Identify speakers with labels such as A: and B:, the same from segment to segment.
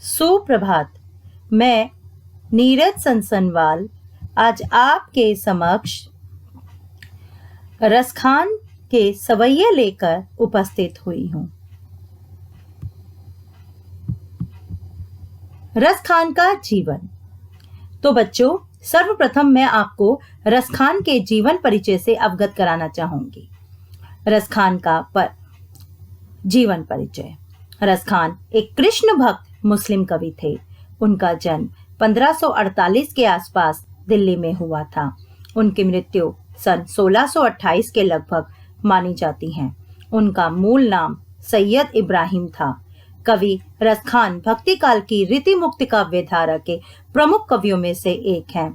A: सुप्रभात। मैं नीरज संसनवाल आज आपके समक्ष रसखान के सवैये लेकर उपस्थित हुई हूँ। रसखान का जीवन। तो बच्चों, सर्वप्रथम मैं आपको रसखान के जीवन परिचय से अवगत कराना चाहूंगी। रसखान का जीवन परिचय। रसखान एक कृष्ण भक्त मुस्लिम कवि थे। उनका जन्म 1548 के आसपास दिल्ली में हुआ था। उनकी मृत्यु सन 1628 के लगभग मानी जाती है। उनका मूल नाम सैयद इब्राहिम था। कवि रसखान भक्ति काल की रीति मुक्ति काव्य धारा के प्रमुख कवियों में से एक हैं।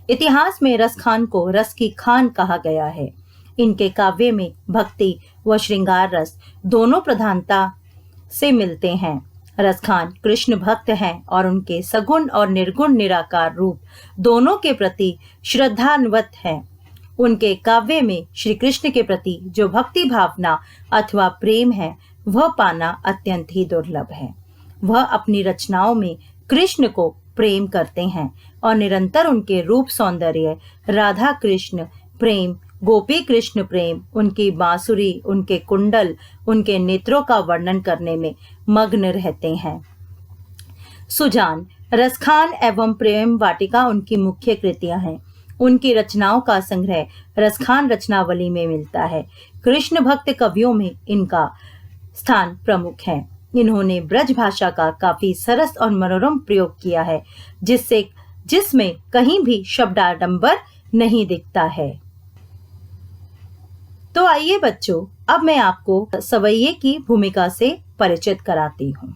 A: इतिहास में रसखान को रस की खान कहा गया है। इनके काव्य में भक्ति व श्रृंगार रस दोनों प्रधानता से मिलते हैं। रसखान कृष्ण भक्त हैं और उनके सगुण और निर्गुण निराकार रूप दोनों के प्रति श्रद्धान्वित हैं। उनके काव्य में श्री कृष्ण के प्रति जो भक्ति भावना अथवा प्रेम है वह पाना अत्यंत ही दुर्लभ है। वह अपनी रचनाओं में कृष्ण को प्रेम करते हैं और निरंतर उनके रूप सौंदर्य, राधा कृष्ण प्रेम, गोपी कृष्ण प्रेम, उनकी बांसुरी, उनके कुंडल, उनके नेत्रों का वर्णन करने में मग्न रहते हैं। सुजान, रसखान एवं प्रेम वाटिका उनकी मुख्य कृतियां हैं। उनकी रचनाओं का संग्रह रसखान रचनावली में मिलता है। कृष्ण भक्त कवियों में इनका स्थान प्रमुख है। इन्होंने ब्रज भाषा का काफी सरस और मनोरम प्रयोग किया है, जिसमें कहीं भी शब्दाडंबर नहीं दिखता है। तो आइए बच्चों, अब मैं आपको सवैये की भूमिका से परिचित कराती हूँ।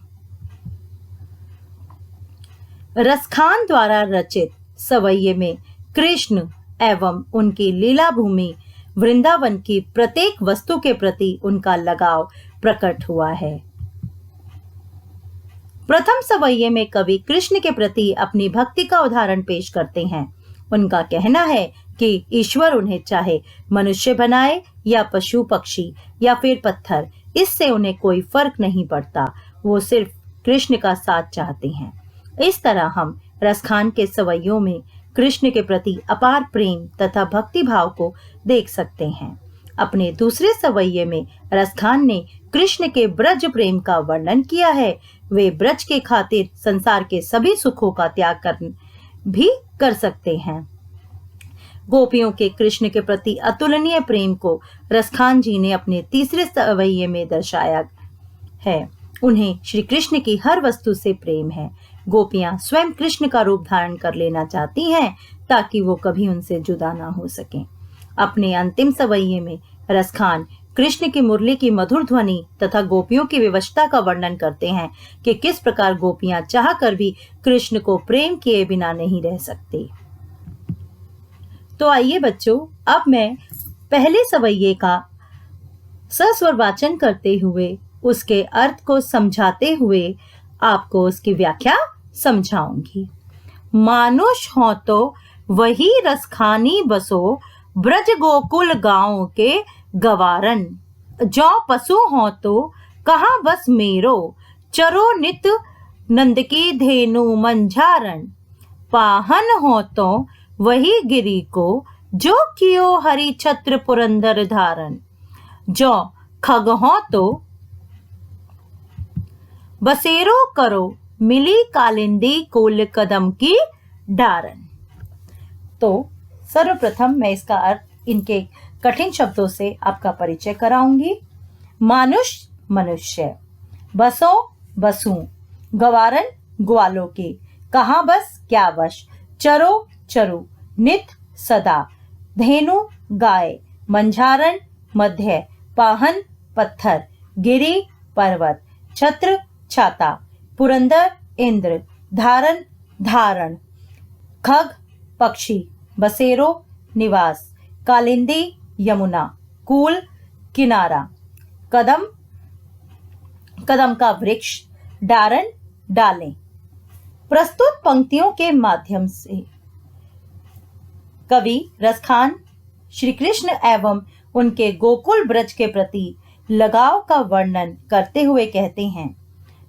A: रसखान द्वारा रचित सवैये में कृष्ण एवं उनकी लीला भूमि वृंदावन की प्रत्येक वस्तु के प्रति उनका लगाव प्रकट हुआ है। प्रथम सवैये में कवि कृष्ण के प्रति अपनी भक्ति का उदाहरण पेश करते हैं। उनका कहना है कि ईश्वर उन्हें चाहे मनुष्य बनाए या पशु पक्षी या फिर पत्थर, इससे उन्हें कोई फर्क नहीं पड़ता। वो सिर्फ कृष्ण का साथ चाहते हैं। इस तरह हम रसखान के सवैयों में कृष्ण के प्रति अपार प्रेम तथा भक्ति भाव को देख सकते हैं। अपने दूसरे सवैये में रसखान ने कृष्ण के ब्रज प्रेम का वर्णन किया है। वे ब्रज के खातिर संसार के सभी सुखों का त्याग भी कर सकते हैं। गोपियों के कृष्ण के प्रति अतुलनीय प्रेम को रसखान जी ने अपने तीसरे सवैये में दर्शाया है। उन्हें श्री कृष्ण की हर वस्तु से प्रेम है। गोपियां स्वयं कृष्ण का रूप धारण कर लेना चाहती हैं ताकि वो कभी उनसे जुदा ना हो सकें। अपने अंतिम सवैये में रसखान कृष्ण की मुरली की मधुर ध्वनि तथा गोपियों की विवशता का वर्णन करते हैं कि किस प्रकार गोपियां चाह कर भी कृष्ण को प्रेम किए बिना नहीं रह सकती। तो आइए बच्चों, अब मैं पहले सवैये का सस्वर वाचन करते हुए उसके अर्थ को समझाते हुए आपको उसकी व्याख्या समझाऊंगी। मानुष हो तो वही रसखानी बसो, ब्रज गोकुल गांव के गवारन। जो पशु हो तो कहाँ बस मेरो, चरो नित नंद की धेनु मंझारण। पाहन हो तो वही गिरी को, जो कियो हरि छत्र पुरंदर धारण। जो खग हो तो बसेरो करो, मिली कालिंदी कुल कदम की डारन। तो सर्वप्रथम मैं इसका अर्थ इनके कठिन शब्दों से आपका परिचय कराऊंगी। मानुष मनुष्य, बसो बसु, गवारन ग्वालों की, कहाँ बस क्या वश, चरो चरु, नित सदा, धेनु गाय, मंझारण मध्य, पाहन पत्थर, गिरी पर्वत, छत्र छाता, पुरंदर इंद्र, धारण धारण, खग पक्षी, बसेरो निवास, कालिंदी यमुना, कूल किनारा, कदम कदम का वृक्ष, डारण डालें। प्रस्तुत पंक्तियों के माध्यम से कवि रसखान श्री कृष्ण एवं उनके गोकुल ब्रज के प्रति लगाव का वर्णन करते हुए कहते हैं,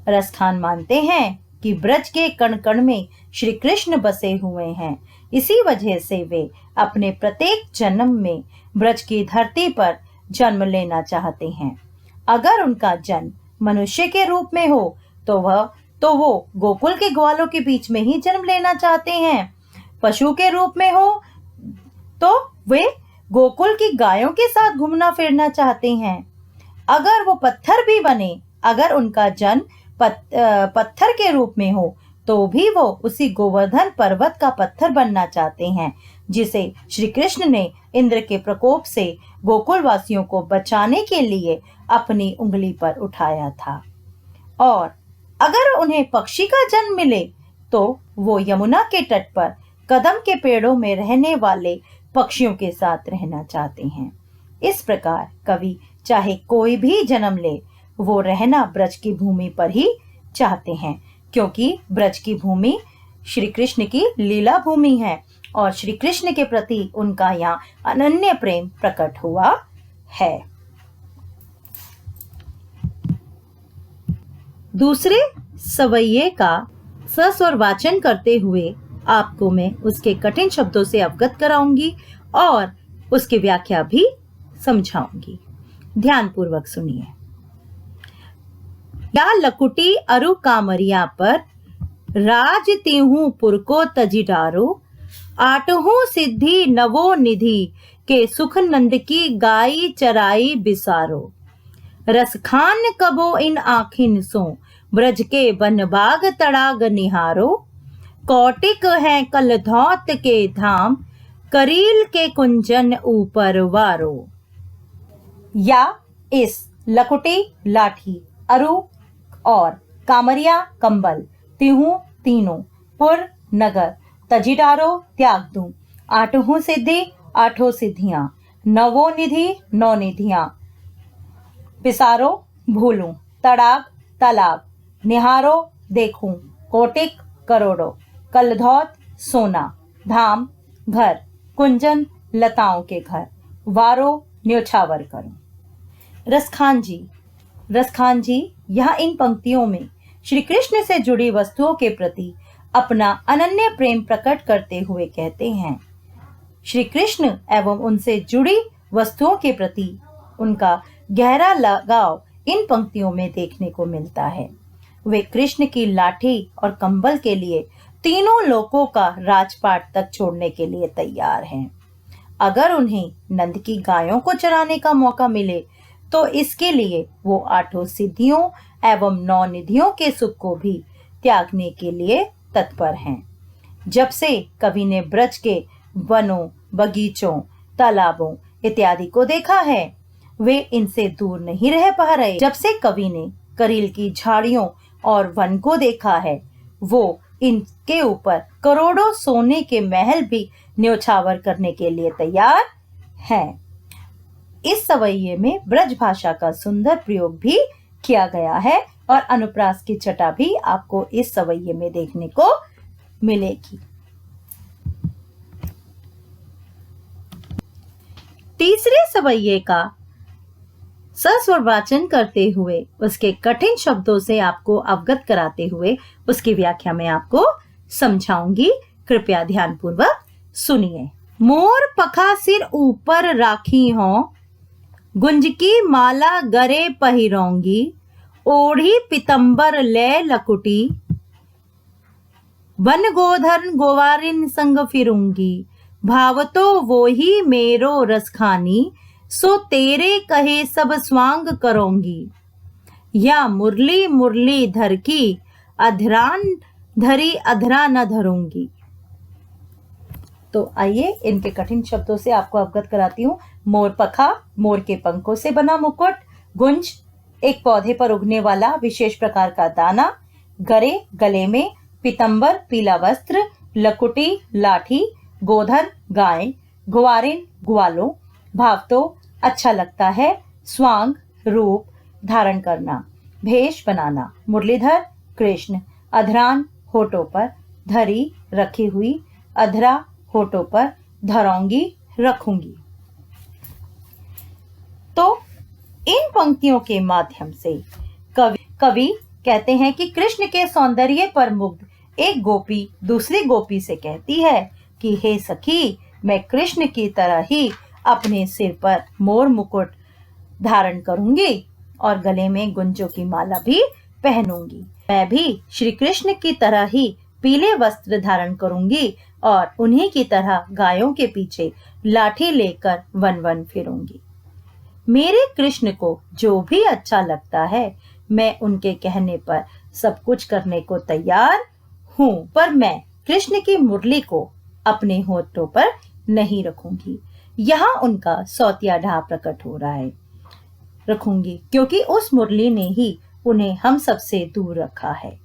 A: रसखान मानते हैं कि ब्रज के कण कण में श्री कृष्ण बसे हुए हैं। इसी वजह से वे अपने प्रत्येक जन्म में ब्रज की धरती पर जन्म लेना चाहते हैं। अगर उनका जन्म मनुष्य के रूप में हो तो वो गोकुल के ग्वालों के बीच में ही जन्म लेना चाहते हैं। पशु के रूप में हो तो वे गोकुल की गायों के साथ घूमना फिरना चाहते हैं। अगर वो पत्थर भी बने, अगर उनका जन्म पत्थर के रूप में हो तो भी वो उसी गोवर्धन पर्वत का पत्थर बनना चाहते हैं, जिसे श्री कृष्ण ने इंद्र के प्रकोप से गोकुल वासियों को बचाने के लिए अपनी उंगली पर उठाया था। और अगर उन्हें पक्षी का जन्म मिले तो वो यमुना के तट पर कदम के पेड़ों में रहने वाले पक्षियों के साथ रहना चाहते हैं। इस प्रकार कवि चाहे कोई भी जन्म ले, वो रहना ब्रज की भूमि पर ही चाहते हैं, क्योंकि ब्रज की भूमि श्री कृष्ण की लीला भूमि है और श्री कृष्ण के प्रति उनका यहाँ अनन्य प्रेम प्रकट हुआ है। दूसरे सवैये का सस्वर वाचन करते हुए आपको मैं उसके कठिन शब्दों से अवगत कराऊंगी और उसकी व्याख्या भी समझाऊंगी। ध्यान पूर्वक सुनिए। या लकुटी अरु कामरिया पर राज तिहु पुर को तजिडारो, आठों सिद्धि नवो निधि के सुख नंद की गाई चराई बिसारो। रसखान कबो इन आखिन सो ब्रज के बनबाग तड़ाग निहारो। कौटिक है कलधौत के धाम, करील के कुंजन ऊपर वारो। या इस लकुटी लाठी, अरु और कामरिया कंबल, तिहु तीनों, पुर नगर, तजिडारो त्याग दूं, आठों सिद्धि आठों सिद्धियां, नवो निधि नौ निधियां, पिसारो भूलूं, तड़ाग तालाब, निहारो देखूं, कोटिक करोड़ों, कलधौत सोना, धाम घर, कुंजन लताओं के घर, वारो न्योछावर करूं। रसखान जी यहाँ इन पंक्तियों में श्री कृष्ण से जुड़ी वस्तुओं के प्रति अपना अनन्य प्रेम प्रकट करते हुए कहते हैं। श्री कृष्ण एवं उनसे जुड़ी वस्तुओं के प्रति उनका गहरा लगाव इन पंक्तियों में देखने को मिलता है। वे कृष्ण की लाठी और कंबल के लिए तीनों लोकों का राजपाट तक छोड़ने के लिए तैयार हैं। अगर उन्हें नंद की गायों को चराने का मौका मिले तो इसके लिए वो आठों सिद्धियों एवं नौ निधियों के सुख को भी त्यागने के लिए तत्पर हैं। जब से कवि ने ब्रज के वनों, बगीचों, तालाबों इत्यादि को देखा है, वे इनसे दूर नहीं रह पा रहे। जब से कवि ने करील की झाड़ियों और वन को देखा है, वो इनके ऊपर करोड़ों सोने के महल भी न्योछावर करने के लिए तैयार हैं। इस सवैये में ब्रज भाषा का सुंदर प्रयोग भी किया गया है और अनुप्रास की छटा भी आपको इस सवैये में देखने को मिलेगी। तीसरे सवैये का सस्वर वाचन करते हुए उसके कठिन शब्दों से आपको अवगत कराते हुए उसकी व्याख्या में आपको समझाऊंगी। कृपया ध्यान पूर्वक सुनिए। मोर पखा सिर ऊपर राखी हो, गुंज की माला गरे पहिरोंगी, ओढ़ी पितंबर ले लकुटी, वन गोधन गोवारिन संग फिरूंगी, भावतो वो ही मेरो रसखानी, सो तेरे कहे सब स्वांग करोंगी। या मुरली मुरली धर की, अधरान धरी अधरा न धरूंगी। तो आइए इनके कठिन शब्दों से आपको अवगत कराती हूँ। मोर पखा, मोर के पंखों से बना मुकुट, गुंज एक पौधे पर उगने वाला विशेष प्रकार का दाना, गरे गले में, पीतंबर पीला वस्त्र, लकुटी लाठी, गोधन गाय, ग्वारिन ग्वालों, भावतो अच्छा लगता है, स्वांग रूप धारण करना, भेष बनाना, मुरलीधर कृष्ण, अधरान होठों पर, धरी रखी हुई, अधरा होठों पर, धरौंगी रखूंगी। तो इन पंक्तियों के माध्यम से कवि कहते हैं कि कृष्ण के सौंदर्य पर मुग्ध एक गोपी दूसरी गोपी से कहती है कि हे सखी, मैं कृष्ण की तरह ही अपने सिर पर मोर मुकुट धारण करूंगी और गले में गुंजों की माला भी पहनूंगी। मैं भी श्री कृष्ण की तरह ही पीले वस्त्र धारण करूंगी और उन्हीं की तरह गायों के पीछे लाठी लेकर वन वन फिरूंगी। मेरे कृष्ण को जो भी अच्छा लगता है, मैं उनके कहने पर सब कुछ करने को तैयार हूँ, पर मैं कृष्ण की मुरली को अपने होठों पर नहीं रखूंगी। यहाँ उनका सौतिया ढा प्रकट हो रहा है। रखूंगी क्योंकि उस मुरली ने ही उन्हें हम सबसे दूर रखा है।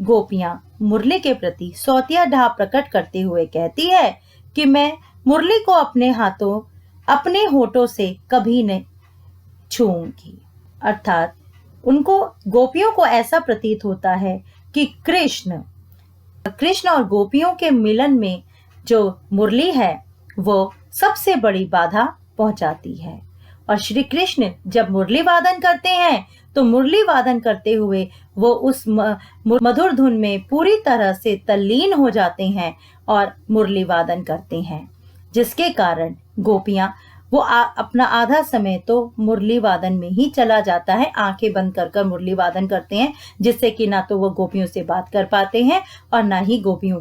A: गोपियां मुरली के प्रति सौतिया ढा प्रकट करते हुए कहती है कि मैं मुरली को अपने होठों से कभी नहीं छूऊंगी। अर्थात उनको, गोपियों को ऐसा प्रतीत होता है कि कृष्ण और गोपियों के मिलन में जो मुरली है वो सबसे बड़ी बाधा पहुंचाती है। और श्री कृष्ण जब मुरली वादन करते हैं तो मुरली वादन करते हुए वो उस मधुर धुन में पूरी तरह से तल्लीन हो जाते हैं और मुरली वादन करते हैं, जिसके कारण गोपियां अपना आधा समय तो मुरली वादन में ही चला जाता है। आंखें बंद कर मुरली वादन करते हैं, जिससे कि ना तो वो गोपियों से बात कर पाते हैं और ना ही गोपियों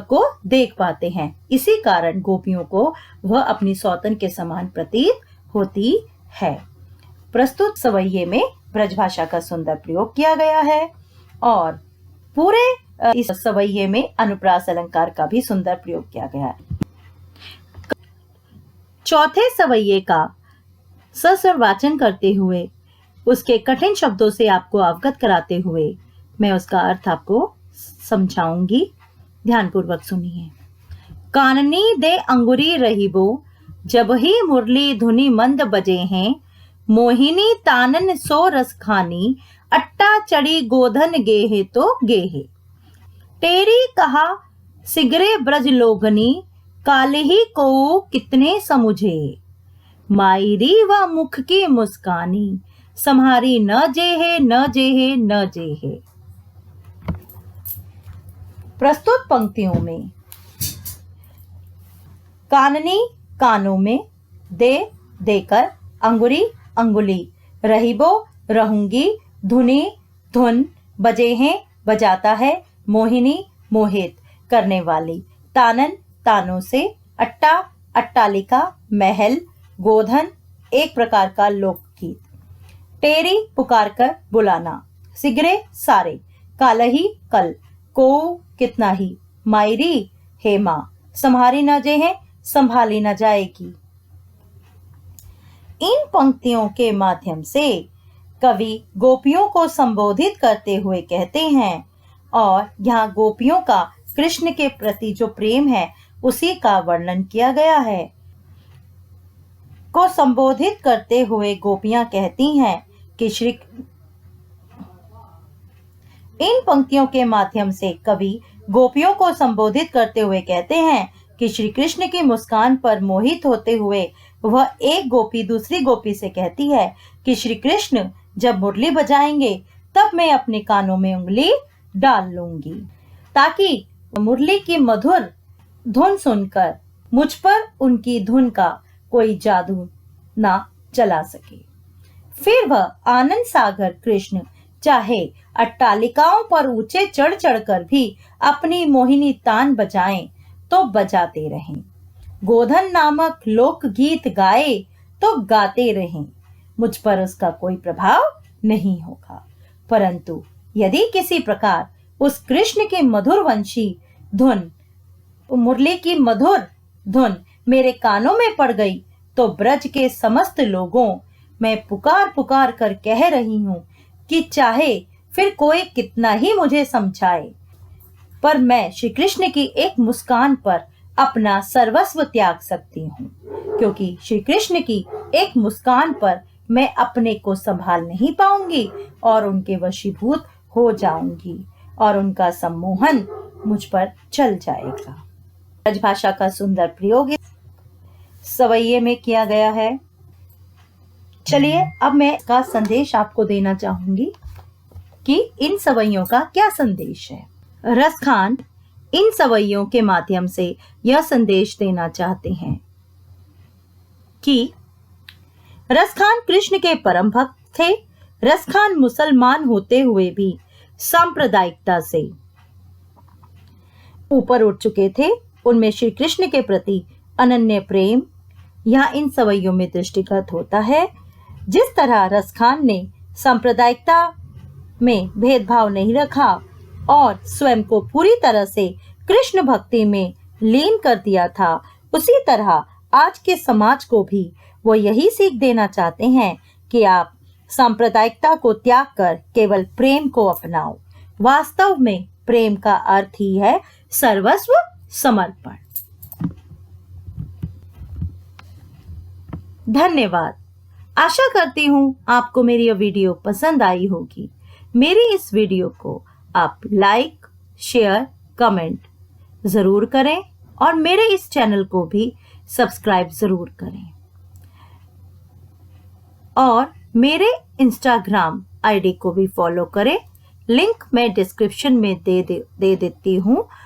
A: को देख पाते हैं। इसी कारण गोपियों को वह अपनी सौतन के समान प्रतीत होती है। प्रस्तुत सवैये में ब्रजभाषा का सुंदर प्रयोग किया गया है और पूरे इस सवैये में अनुप्रास अलंकार का भी सुंदर प्रयोग किया गया है। चौथे सवैये का सस्वर वाचन करते हुए उसके कठिन शब्दों से आपको अवगत कराते हुए मैं उसका अर्थ आपको समझाऊंगी। ध्यानपूर्वक सुनिए। काननी दे अंगुरी रहीबो, जब ही मुरली धुनी मंद बजे हैं, मोहिनी तानन सो रस खानी, अट्टा चढ़ी गोधन गेहे तो गेहे। तेरी कहा सिगरे ब्रज लोगनी, कालिही को कितने समुझे। मायरी व मुख की मुस्कानी, सम्हारी न जेहे न जेहे न जेहे। प्रस्तुत पंक्तियों में काननी कानों में, दे देकर, अंगुरी अंगुली, रहीबो रहूंगी, धुनी धुन, बजे हैं बजाता है, मोहिनी मोहित करने वाली, तानन तानों से, अट्टा अट्टालिका महल, गोधन एक प्रकार का लोकगीत, टेरी पुकार कर बुलाना, सिगरे सारे, कालही कल, को कितना ही, मायरी हेमा, संभारी न जे है संभाली न जाएगी। इन पंक्तियों के माध्यम से कवि गोपियों को संबोधित करते हुए कहते हैं और यहाँ गोपियों का कृष्ण के प्रति जो प्रेम है उसी का वर्णन किया गया है। को संबोधित करते हुए गोपियां कहती हैं कि इन पंक्तियों के माध्यम से कवि गोपियों को संबोधित करते हुए कहते हैं कि श्री कृष्ण की मुस्कान पर मोहित होते हुए वह एक गोपी दूसरी गोपी से कहती है कि श्री कृष्ण जब मुरली बजाएंगे तब मैं अपने कानों में उंगली डाल लूंगी, ताकि मुरली की मधुर धुन सुनकर मुझ पर उनकी धुन का कोई जादू ना चला सके। फिर वह आनंद सागर कृष्ण चाहे अट्टालिकाओं पर ऊंचे चढ़ चढ़कर भी अपनी मोहिनी तान बजाएं तो बजाते रहें, गोधन नामक लोक गीत गाए तो गाते रहें, मुझ पर उसका कोई प्रभाव नहीं होगा। परंतु यदि किसी प्रकार उस कृष्ण के मधुर वंशी धुन, मुरली की मधुर धुन मेरे कानों में पड़ गई तो ब्रज के समस्त लोगों मैं पुकार पुकार कर कह रही हूं कि चाहे फिर कोई कितना ही मुझे समझाए, पर मैं श्री कृष्ण की एक मुस्कान पर अपना सर्वस्व त्याग सकती हूँ, क्योंकि श्री कृष्ण की एक मुस्कान पर मैं अपने को संभाल नहीं पाऊंगी और उनके वशीभूत हो जाऊंगी और उनका सम्मोहन मुझ पर चल जाएगा। ब्रजभाषा का सुंदर प्रयोग सवैये में किया गया है। चलिए अब मैं इसका संदेश आपको देना चाहूंगी कि इन सवैयों का क्या संदेश है। रसखान इन सवैयों के माध्यम से यह संदेश देना चाहते हैं कि रसखान कृष्ण के परम भक्त थे। रसखान मुसलमान होते हुए भी सांप्रदायिकता से ऊपर उठ चुके थे। उनमें श्री कृष्ण के प्रति अनन्य प्रेम यहाँ इन सवैयों में दृष्टिगत होता है। जिस तरह रसखान ने सांप्रदायिकता में भेदभाव नहीं रखा और स्वयं को पूरी तरह से कृष्ण भक्ति में लीन कर दिया था, उसी तरह आज के समाज को भी वो यही सीख देना चाहते हैं कि आप सांप्रदायिकता को त्याग कर केवल प्रेम को अपनाओ। वास्तव में प्रेम का अर्थ ही है सर्वस्व समर्पण। धन्यवाद। आशा करती हूँ आपको मेरी यह वीडियो पसंद आई होगी। मेरी इस वीडियो को आप लाइक, शेयर, कमेंट जरूर करें और मेरे इस चैनल को भी सब्सक्राइब जरूर करें और मेरे इंस्टाग्राम आईडी को भी फॉलो करें। लिंक मैं डिस्क्रिप्शन में दे देती हूँ।